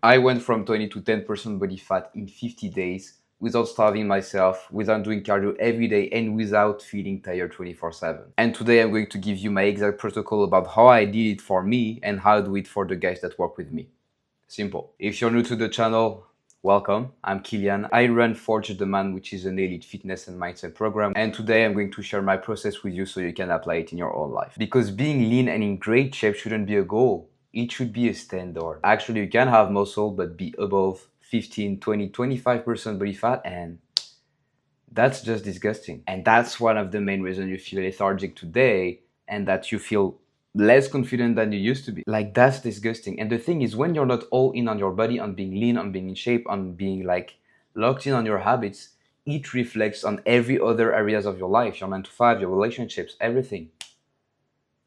I went from 20 to 10% body fat in 50 days without starving myself, without doing cardio every day, and without feeling tired 24/7. And today I'm going to give you my exact protocol about how I did it for me and how I do it for the guys that work with me. Simple. If you're new to the channel, welcome. I'm Kilian. I run Forge the Man, which is an elite fitness and mindset program. And today I'm going to share my process with you so you can apply it in your own life. Because being lean and in great shape shouldn't be a goal. It should be a standard. Actually, you can have muscle, but be above 15, 20, 25% body fat, and that's just disgusting. And that's one of the main reasons you feel lethargic today and that you feel less confident than you used to be. Like, that's disgusting. And the thing is, when you're not all in on your body, on being lean, on being in shape, on being like locked in on your habits, it reflects on every other areas of your life, your 9 to 5, your relationships, everything.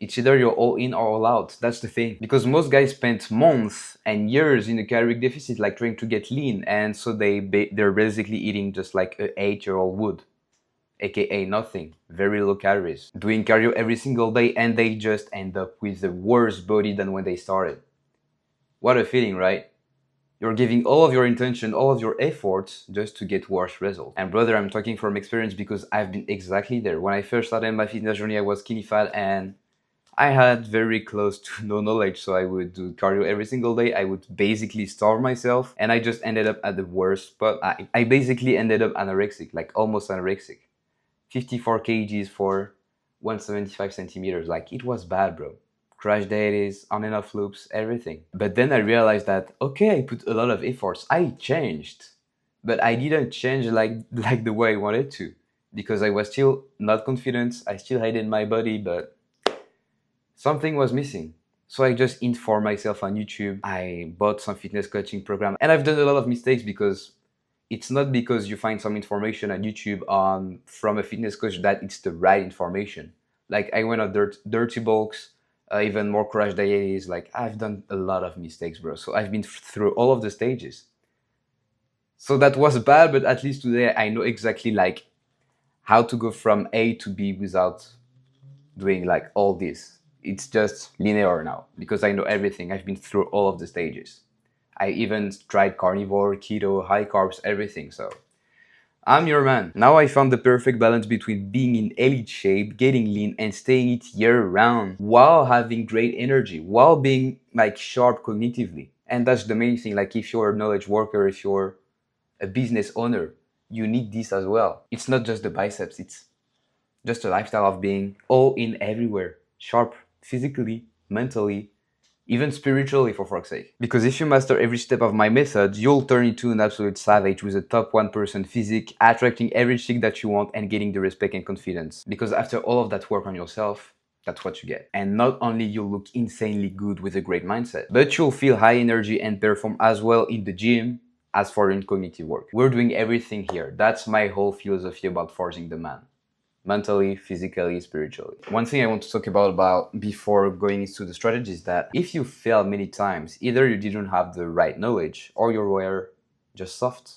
It's either you're all in or all out. That's the thing. Because most guys spend months and years in a caloric deficit, like trying to get lean, and so they're basically eating just like an 8-year-old would, aka nothing, very low calories, doing cardio every single day, and they just end up with the worse body than when they started. What a feeling, right? You're giving all of your intention, all of your efforts just to get worse results. And brother, I'm talking from experience because I've been exactly there. When I first started my fitness journey, I was skinny fat and I had very close to no knowledge, so I would do cardio every single day. I would basically starve myself, and I just ended up at the worst spot. I basically ended up anorexic, like almost anorexic. 54 kgs for 175 centimeters. Like, it was bad, bro. Crash days, on and off loops, everything. But then I realized that, okay, I put a lot of efforts. I changed, but I didn't change like the way I wanted to, because I was still not confident. I still hated my body, but something was missing. So I just informed myself on YouTube. I bought some fitness coaching program, and I've done a lot of mistakes because it's not because you find some information on YouTube from a fitness coach that it's the right information. Like, I went on dirty bulks, even more crash diets. Like, I've done a lot of mistakes, bro. So I've been through all of the stages. So that was bad, but at least today I know exactly like how to go from A to B without doing like all this. It's just linear now because I know everything. I've been through all of the stages. I even tried carnivore, keto, high carbs, everything. So I'm your man. Now I found the perfect balance between being in elite shape, getting lean, and staying it year round while having great energy, while being like sharp cognitively. And that's the main thing. Like, if you're a knowledge worker, if you're a business owner, you need this as well. It's not just the biceps. It's just a lifestyle of being all in everywhere, sharp, physically, mentally, even spiritually, for fuck's sake. Because if you master every step of my method, you'll turn into an absolute savage with a top 1% physique, attracting every chick that you want and getting the respect and confidence. Because after all of that work on yourself, that's what you get. And not only you'll look insanely good with a great mindset, but you'll feel high energy and perform as well in the gym as for in cognitive work. We're doing everything here. That's my whole philosophy about forging the man. Mentally, physically, spiritually. One thing I want to talk about before going into the strategy is that if you fail many times, either you didn't have the right knowledge or you were just soft.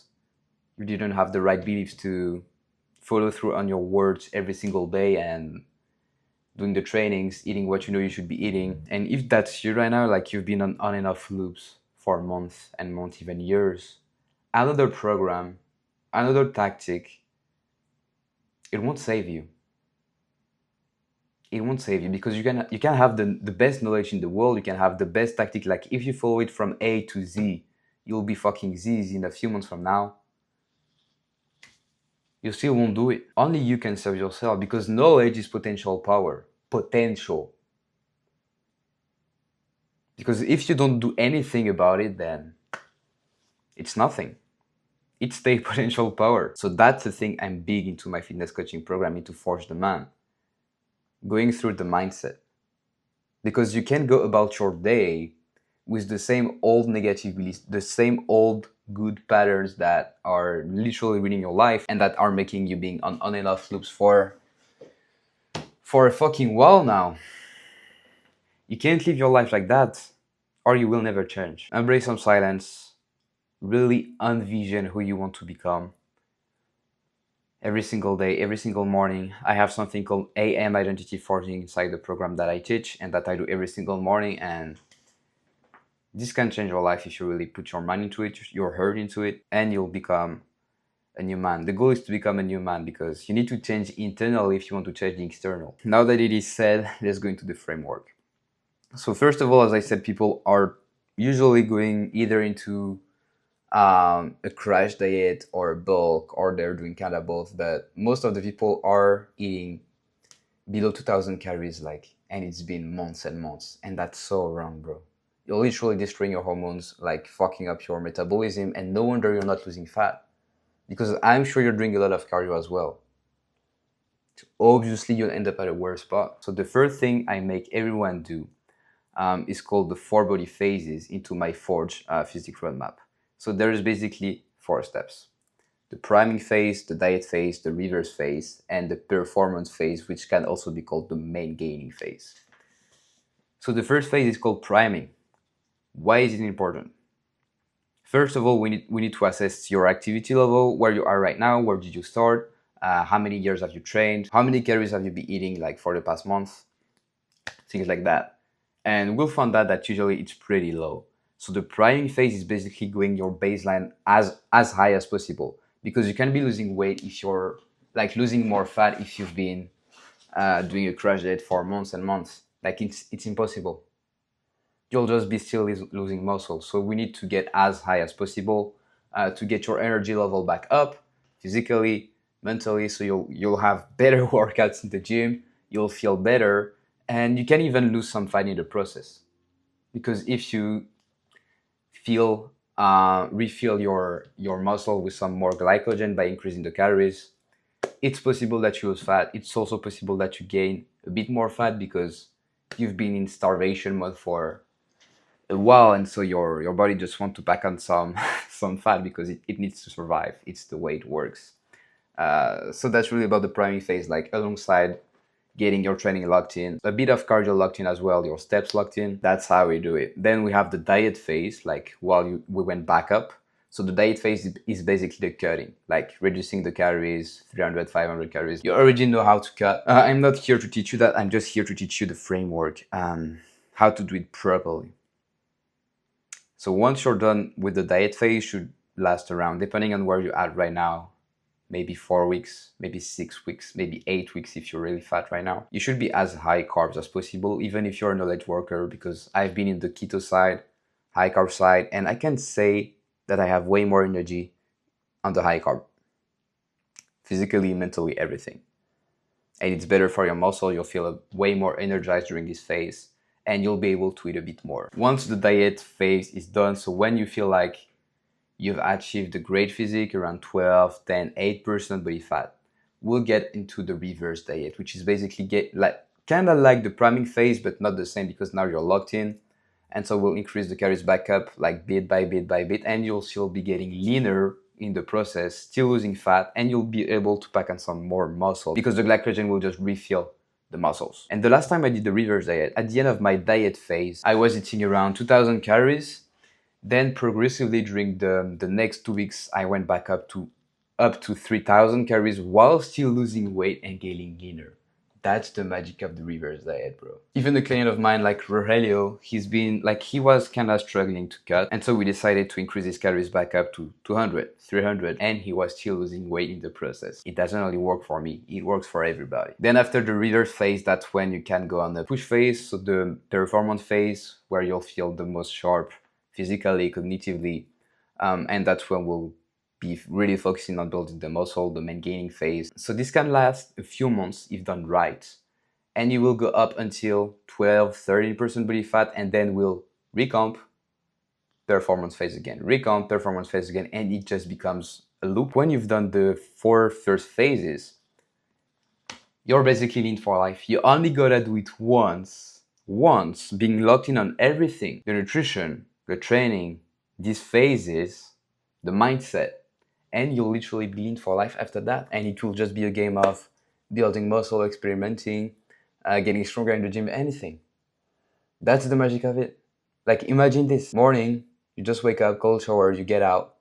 You didn't have the right beliefs to follow through on your words every single day and doing the trainings, eating what you know you should be eating. And if that's you right now, like you've been on and off loops for months and months, even years, another program, another tactic, it won't save you. It won't save you because you can have the best knowledge in the world, you can have the best tactic. Like, if you follow it from A to Z, you'll be fucking Z's in a few months from now. You still won't do it. Only you can serve yourself, because knowledge is potential power. Potential. Because if you don't do anything about it, then it's nothing. It's the potential power. So that's the thing I'm big into my fitness coaching program, into Forge the Man. Going through the mindset. Because you can go about your day with the same old negative beliefs, the same old good patterns that are literally ruining your life and that are making you being on and off loops for a fucking while now. You can't live your life like that, or you will never change. Embrace some silence. Really envision who you want to become. Every single day, every single morning, I have something called AM Identity Forging inside the program that I teach and that I do every single morning. And This can change your life if you really put your mind into it, your heart into it, and you'll become a new man. The goal is to become a new man because you need to change internally if you want to change the external. Now that it is said, let's go into the framework. So first of all, as I said, people are usually going either into a crash diet or bulk, or they're doing kind of both. But most of the people are eating below 2,000 calories, like, and it's been months and months, and that's so wrong, bro. You're literally destroying your hormones, like fucking up your metabolism, and no wonder you're not losing fat because I'm sure you're doing a lot of cardio as well. Obviously, you'll end up at a worse spot. So the first thing I make everyone do is called the 4 body phases into my Forge physique roadmap. So there is basically 4 steps: the priming phase, the diet phase, the reverse phase, and the performance phase, which can also be called the main gaining phase. So the first phase is called priming. Why is it important? First of all, we need to assess your activity level, where you are right now, where did you start, how many years have you trained, how many calories have you been eating like for the past month, things like that. And we'll find out that usually it's pretty low. So the priming phase is basically going your baseline as high as possible, because you can be losing weight if you're like losing more fat if you've been doing a crash diet for months and months. Like it's impossible. You'll just be still losing muscle. So we need to get as high as possible to get your energy level back up physically, mentally. So you'll have better workouts in the gym. You'll feel better, and you can even lose some fat in the process. Because if you refill your muscle with some more glycogen by increasing the calories, it's possible that you lose fat. It's also possible that you gain a bit more fat because you've been in starvation mode for a while, and so your body just wants to pack on some some fat because it needs to survive. It's the way it works. So that's really about the priming phase, like alongside getting your training locked in, a bit of cardio locked in as well, your steps locked in. That's how we do it. Then we have the diet phase, like while we went back up. So the diet phase is basically the cutting, like reducing the calories, 300, 500 calories. You already know how to cut. I'm not here to teach you that. I'm just here to teach you the framework, how to do it properly. So once you're done with the diet phase, should last around, depending on where you're at right now, maybe 4 weeks, maybe 6 weeks, maybe 8 weeks if you're really fat right now. You should be as high carbs as possible, even if you're a knowledge worker, because I've been in the keto side, high carb side, and I can say that I have way more energy on the high carb. Physically, mentally, everything. And it's better for your muscle. You'll feel way more energized during this phase, and you'll be able to eat a bit more. Once the diet phase is done, so when you feel like you've achieved a great physique, around 12, 10, 8% body fat, we'll get into the reverse diet, which is basically kind of like the priming phase, but not the same, because now you're locked in. And so we'll increase the calories back up like bit by bit by bit, and you'll still be getting leaner in the process, still losing fat, and you'll be able to pack on some more muscle because the glycogen will just refill the muscles. And the last time I did the reverse diet, at the end of my diet phase, I was eating around 2,000 calories. Then progressively during the next 2 weeks, I went back up to 3,000 calories while still losing weight and getting leaner. That's the magic of the reverse diet, bro. Even a client of mine like Rogelio, he was kind of struggling to cut. And so we decided to increase his calories back up to 200, 300, and he was still losing weight in the process. It doesn't only work for me, it works for everybody. Then after the reverse phase, that's when you can go on the push phase, so the performance phase, where you'll feel the most sharp physically, cognitively, and that's when we'll be really focusing on building the muscle, the main gaining phase. So this can last a few months if done right, and you will go up until 12, 13% body fat, and then we'll recomp, performance phase again, recomp, performance phase again, and it just becomes a loop. When you've done the 4 first phases, you're basically lean for life. You only gotta do it once, being locked in on everything: the nutrition, the training, these phases, the mindset, and you'll literally be lean for life after that. And it will just be a game of building muscle, experimenting, getting stronger in the gym, anything. That's the magic of it. Like, imagine this morning, you just wake up, cold shower, you get out,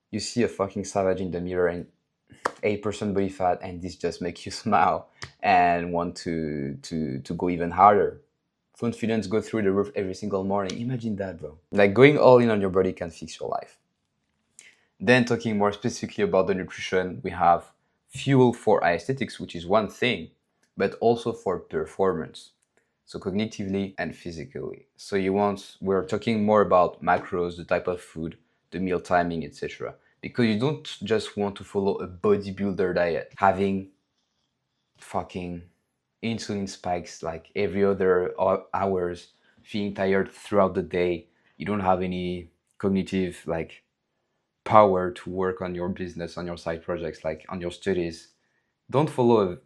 you see a fucking savage in the mirror and 8% body fat, and this just makes you smile and want to go even harder. confidence go through the roof every single morning. Imagine that, bro. Like going all in on your body can fix your life. Then talking more specifically about the nutrition, we have fuel for aesthetics, which is one thing, but also for performance. So cognitively and physically. So we're talking more about macros, the type of food, the meal timing, etc. Because you don't just want to follow a bodybuilder diet, having fucking insulin spikes like every other hours, feeling tired throughout the day. You don't have any cognitive like power to work on your business, on your side projects, like on your studies. Don't follow a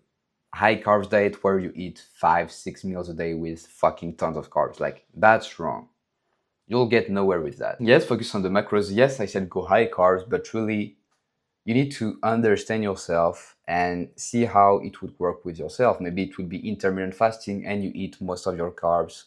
high carbs diet where you eat 5-6 meals a day with fucking tons of carbs. Like that's wrong. You'll get nowhere with that. Yes, focus on the macros. Yes, I said go high carbs, but really you need to understand yourself and see how it would work with yourself. Maybe it would be intermittent fasting and you eat most of your carbs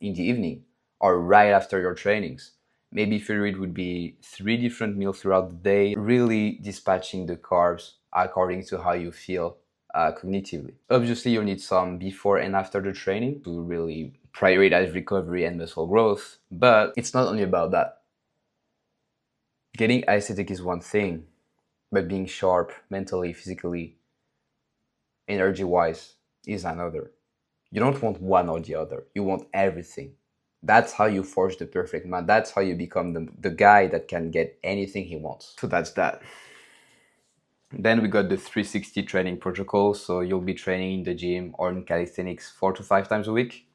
in the evening or right after your trainings. Maybe for it would be 3 different meals throughout the day, really dispatching the carbs according to how you feel cognitively. Obviously, you'll need some before and after the training to really prioritize recovery and muscle growth, but it's not only about that. Getting aesthetic is one thing, but being sharp mentally, physically, energy-wise is another. You don't want one or the other. You want everything. That's how you forge the perfect man. That's how you become the guy that can get anything he wants. So that's that. Then we got the 360 training protocol. So you'll be training in the gym or in calisthenics 4 to 5 times a week.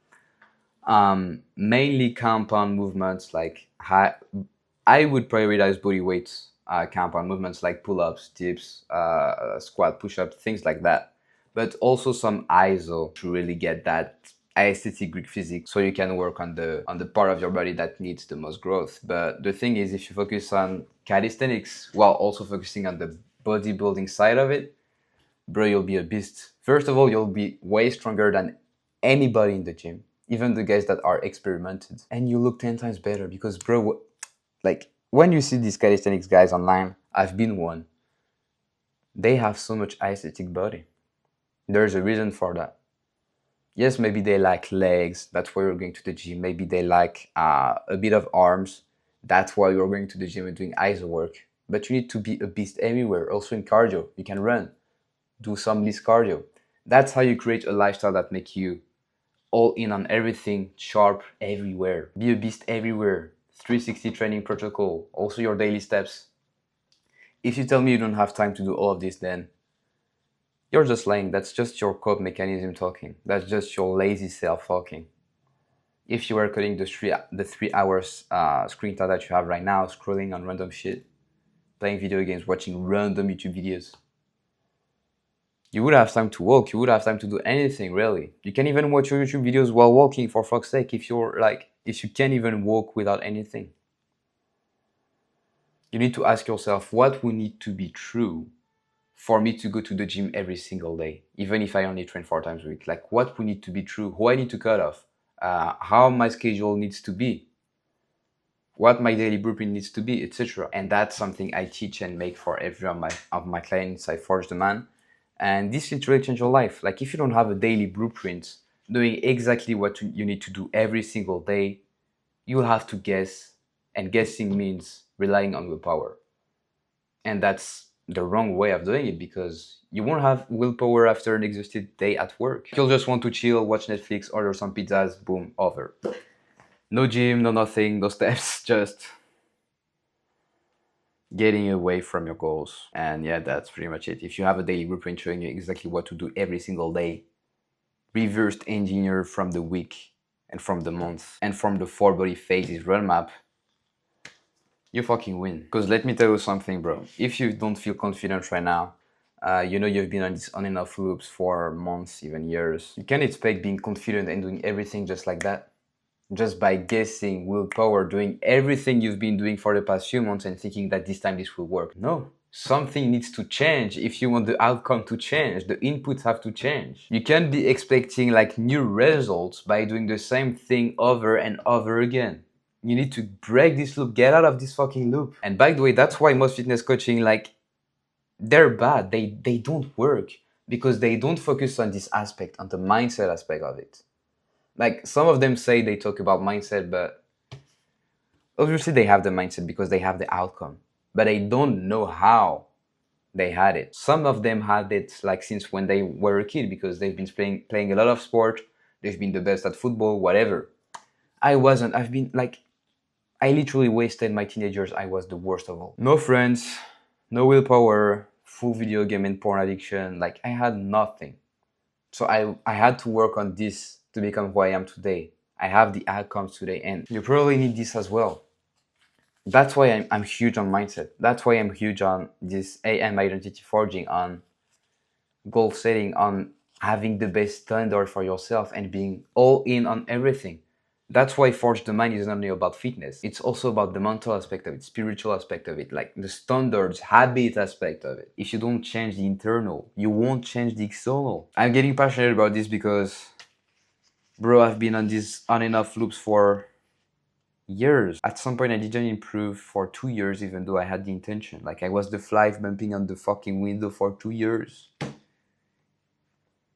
Mainly compound movements like I would prioritize body weights, compound movements like pull-ups, dips, squat, push-ups, things like that. But also some ISO to really get that aesthetic Greek physique, so you can work on the part of your body that needs the most growth. But the thing is, if you focus on calisthenics while also focusing on the bodybuilding side of it, bro, you'll be a beast. First of all, you'll be way stronger than anybody in the gym, even the guys that are experimented, and you look 10 times better because, bro, like when you see these calisthenics guys online, I've been one, they have so much aesthetic body. There's a reason for that. Yes, maybe they like legs, that's why you're going to the gym. Maybe they like a bit of arms, that's why you're going to the gym and doing ISO work. But you need to be a beast everywhere. Also in cardio, you can run, do some less cardio. That's how you create a lifestyle that makes you all in on everything, sharp everywhere. Be a beast everywhere. 360 training protocol, also your daily steps. If you tell me you don't have time to do all of this, then you're just lying. That's just your coping mechanism talking. That's just your lazy self talking. If you were cutting the 3 hours screen time that you have right now, scrolling on random shit, playing video games, watching random YouTube videos, you would have time to walk. You would have time to do anything, really. You can even watch your YouTube videos while walking, for fuck's sake, if you can't even walk without anything. You need to ask yourself, what would need to be true for me to go to the gym every single day, even if I only train 4 times a week? Like, what would need to be true? Who I need to cut off? How my schedule needs to be? What my daily blueprint needs to be, etc. And that's something I teach and make for every one of my clients. I forge the man. And this literally changes your life. Like if you don't have a daily blueprint, doing exactly what you need to do every single day, you'll have to guess. And guessing means relying on willpower. And that's the wrong way of doing it, because you won't have willpower after an exhausted day at work. You'll just want to chill, watch Netflix, order some pizzas, boom, over. No gym, no nothing, no steps, just getting away from your goals. And yeah, that's pretty much it. If you have a daily blueprint showing you exactly what to do every single day, reversed engineer from the week and from the month and from the 4 body phases roadmap, you fucking win. Because let me tell you something, bro. If you don't feel confident right now, you've been on these on and off loops for months, even years, you can't expect being confident and doing everything just like that. Just by guessing, willpower, doing everything you've been doing for the past few months and thinking that this time this will work. No, something needs to change if you want the outcome to change. The inputs have to change. You can't be expecting like new results by doing the same thing over and over again. You need to break this loop, get out of this fucking loop. And by the way, that's why most fitness coaching, like, they're bad. They don't work because they don't focus on this aspect, on the mindset aspect of it. Like some of them say they talk about mindset, but obviously they have the mindset because they have the outcome, but they don't know how they had it. Some of them had it like since when they were a kid because they've been playing a lot of sport. They've been the best at football, whatever. I wasn't. I've been like, I literally wasted my teenagers. I was the worst of all. No friends, no willpower, full video game and porn addiction. Like I had nothing. So I had to work on this to become who I am today. I have the outcomes today, and you probably need this as well. That's why I'm huge on mindset. That's why I'm huge on this AM identity forging, on goal setting, on having the best standard for yourself and being all in on everything. That's why Forge the Mind is not only about fitness. It's also about the mental aspect of it, spiritual aspect of it, like the standards, habit aspect of it. If you don't change the internal, you won't change the external. I'm getting passionate about this because, bro, I've been on these on and off loops for years. At some point, I didn't improve for 2 years, even though I had the intention. Like I was the fly bumping on the fucking window for 2 years.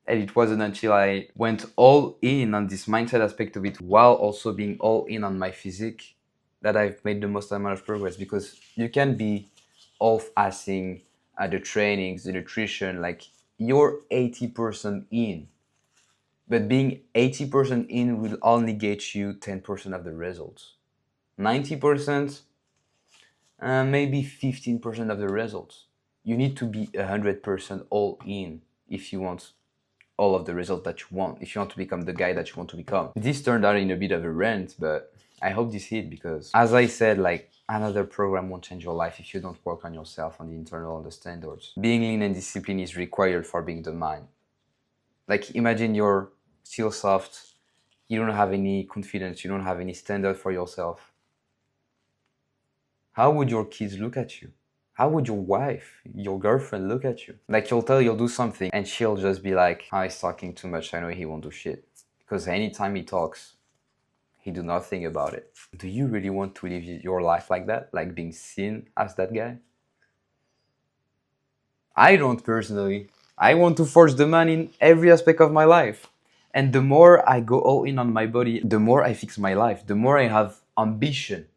And it wasn't until I went all in on this mindset aspect of it while also being all in on my physique that I've made the most amount of progress. Because you can be off-assing at the trainings, the nutrition, like you're 80% in. But being 80% in will only get you 10% of the results. 90%, maybe 15% of the results. You need to be 100% all in if you want all of the results that you want, if you want to become the guy that you want to become. This turned out in a bit of a rant, but I hope this hit because, as I said, like another program won't change your life if you don't work on yourself, on the internal, on the standards. Being lean and discipline is required for being the mind. Like imagine you're still soft, you don't have any confidence, you don't have any standard for yourself. How would your kids look at you? How would your wife, your girlfriend look at you? Like you'll tell you'll do something and she'll just be like, oh, he's talking too much, I know he won't do shit. Because anytime he talks, he do nothing about it. Do you really want to live your life like that? Like being seen as that guy? I don't personally. I want to forge the man in every aspect of my life. And the more I go all in on my body, the more I fix my life, the more I have ambition,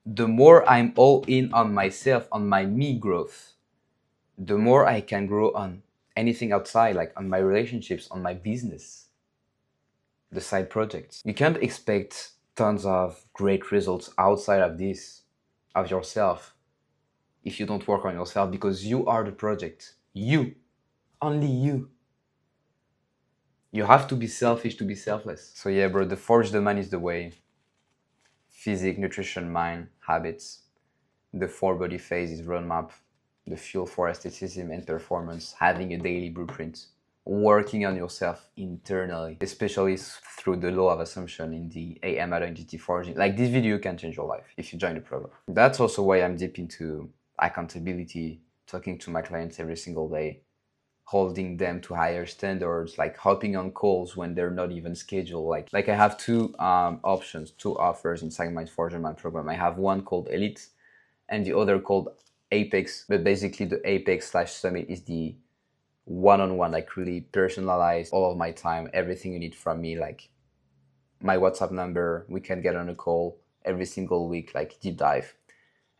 the more I'm all in on myself, on my me growth, the more I can grow on anything outside, like on my relationships, on my business, the side projects. You can't expect tons of great results outside of this, of yourself, if you don't work on yourself, because you are the project. You, only you. You have to be selfish to be selfless. So yeah, bro, the Forge the Man is the way. Physique, nutrition, mind, habits. The 4-body phases roadmap. The fuel for aestheticism and performance. Having a daily blueprint. Working on yourself internally, especially through the law of assumption in the AM identity forging. Like this video can change your life if you join the program. That's also why I'm deep into accountability, talking to my clients every single day, holding them to higher standards, like hopping on calls when they're not even scheduled. Like I have two options, two offers inside my Forge Man program. I have one called Elite and the other called Apex, but basically the Apex/Summit is the one-on-one, like really personalized, all of my time, everything you need from me, like my WhatsApp number, we can get on a call every single week, like deep dive.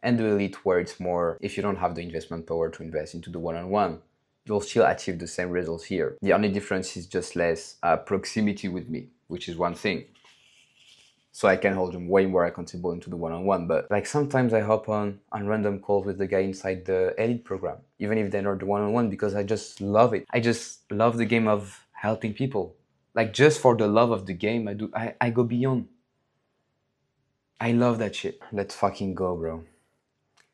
And the Elite, where it's more, if you don't have the investment power to invest into the one-on-one, you'll still achieve the same results here. The only difference is just less proximity with me, which is one thing. So I can hold them way more accountable into the one-on-one. But like sometimes I hop on random calls with the guy inside the Elite program, even if they're not the one-on-one, because I just love it. I just love the game of helping people. Like just for the love of the game, I go beyond. I love that shit. Let's fucking go, bro.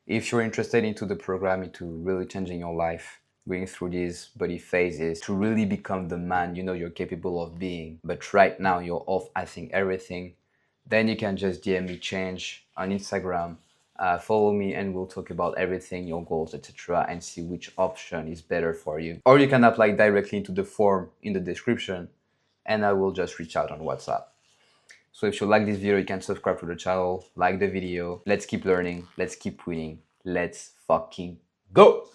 If you're interested into the program, into really changing your life, going through these body phases to really become the man you know you're capable of being, but right now you're off-assing everything, then you can just DM me change on Instagram, follow me, and we'll talk about everything, your goals, etc., and see which option is better for you. Or you can apply directly into the form in the description, and I will just reach out on WhatsApp. So if you like this video, you can subscribe to the channel, like the video. Let's keep learning, let's keep winning, let's fucking go!